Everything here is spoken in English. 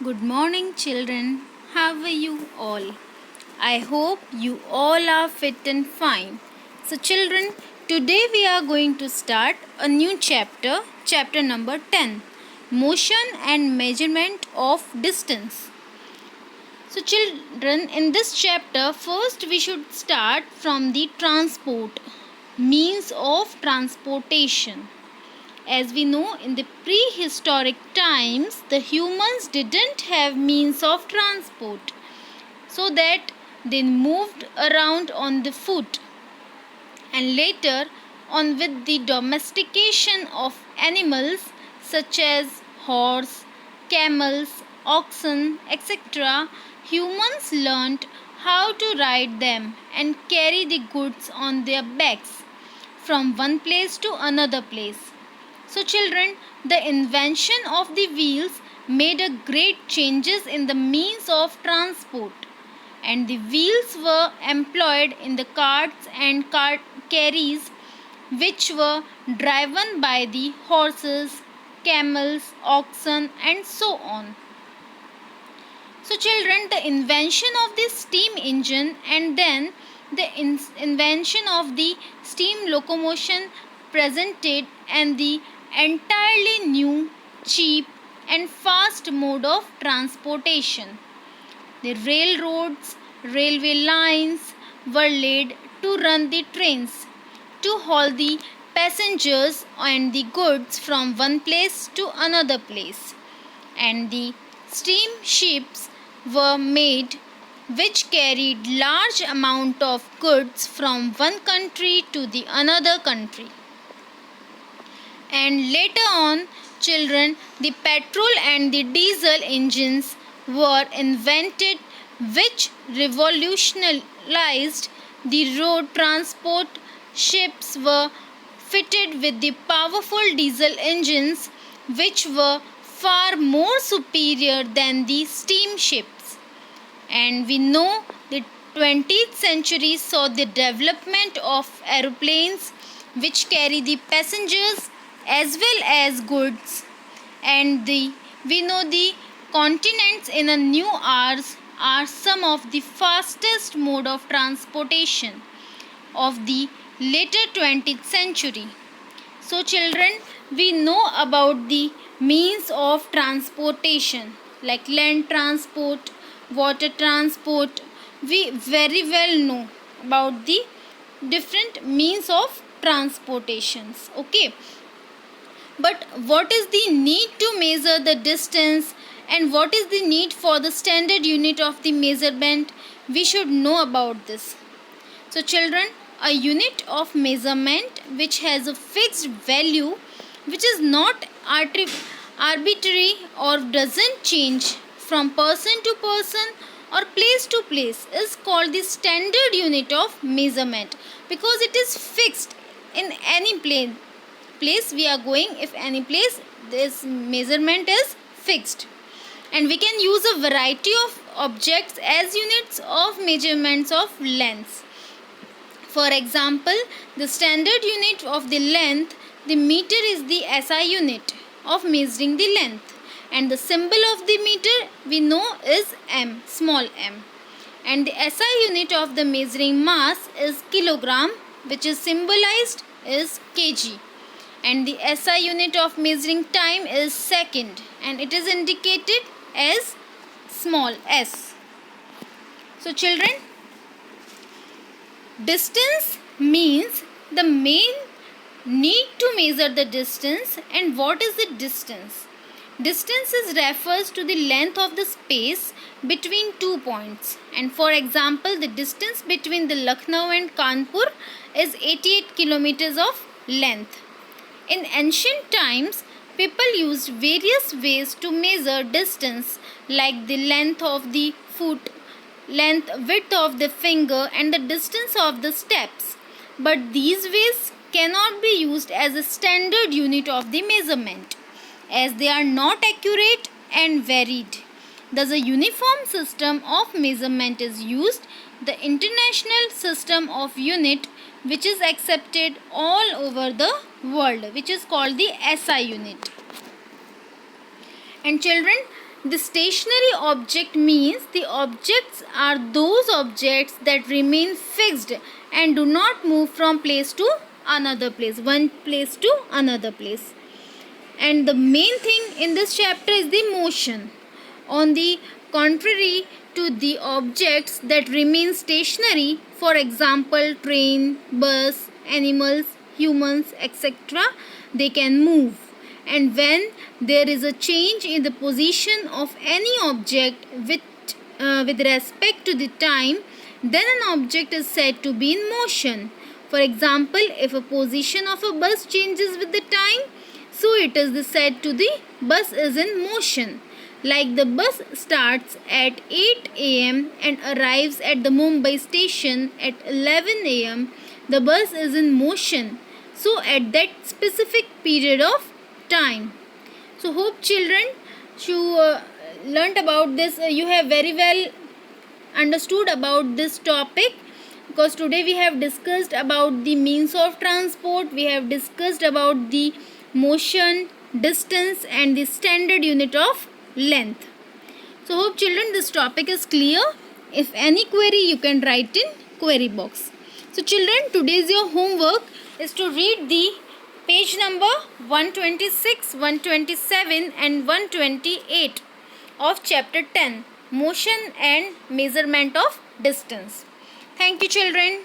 Good morning, children. How are you all? I hope you all are fit and fine. So, children, today we are going to start a new chapter, chapter number 10, Motion and Measurement of Distance. So, children, in this chapter, first we should start from the transport, means of transportation. As we know, in the prehistoric times, the humans didn't have means of transport, so that they moved around on the foot. And later on, with the domestication of animals such as horse, camels, oxen, etc., humans learnt how to ride them and carry the goods on their backs from one place to another place. So, children, the invention of the wheels made a great changes in the means of transport, and the wheels were employed in the carts and cart carries which were driven by the horses, camels, oxen, and so on. So, children, the invention of the steam engine and then the invention of the steam locomotion presented and the entirely new, cheap, and fast mode of transportation. The railroads, railway lines were laid to run the trains, to haul the passengers and the goods from one place to another place, and the steamships were made which carried large amount of goods from one country to the another country. And later on, children, the petrol and the diesel engines were invented which revolutionized the road transport. Ships were fitted with the powerful diesel engines which were far more superior than the steamships. And we know the 20th century saw the development of aeroplanes which carry the passengers as well as goods, and we know the continents in a new hours are some of the fastest mode of transportation of the later 20th century. So, children, we know about the means of transportation like land transport, water transport. We very well know about the different means of transportations. Okay, but what is the need to measure the distance and what is the need for the standard unit of the measurement? We should know about this. So, children, a unit of measurement which has a fixed value which is not arbitrary or doesn't change from person to person or place to place is called the standard unit of measurement, because it is fixed in any place we are going. If any place, this measurement is fixed, and we can use a variety of objects as units of measurements of lengths. For example, the standard unit of the length, the meter, is the SI unit of measuring the length, and the symbol of the meter we know is m, small m. And the SI unit of the measuring mass is kilogram, which is symbolized is kg. And the SI unit of measuring time is second, and it is indicated as small s. So, children, distance means the main need to measure the distance. And what is the distance? Distance refers to the length of the space between two points. And for example, the distance between the Lucknow and Kanpur is 88 kilometers of length. In ancient times, people used various ways to measure distance, like the length of the foot, length, width of the finger, and the distance of the steps. But these ways cannot be used as a standard unit of the measurement, as they are not accurate and varied. Thus, a uniform system of measurement is used, the international system of unit, which is accepted all over the world, which is called the SI unit. And children, The stationary object means the objects are those objects that remain fixed and do not move from place to another place, one place to another place. And the main thing in this chapter is the motion. On the contrary to the objects that remain stationary, for example train, bus, animals, humans, etc., they can move. And when there is a change in the position of any object with respect to the time, then an object is said to be in motion. For example, if a position of a bus changes with the time, so it is said to the bus is in motion. Like the bus starts at 8 am and arrives at the Mumbai station at 11 am, the bus is in motion. So at that specific period of time. So hope children you learnt about this. You have very well understood about this topic, because today we have discussed about the means of transport, we have discussed about the motion, distance and the standard unit of length. So hope children this topic is clear. If any query you can write in query box. So children, today's your homework is to read the page number 126, 127 and 128 of chapter 10, motion and measurement of distance. Thank you children.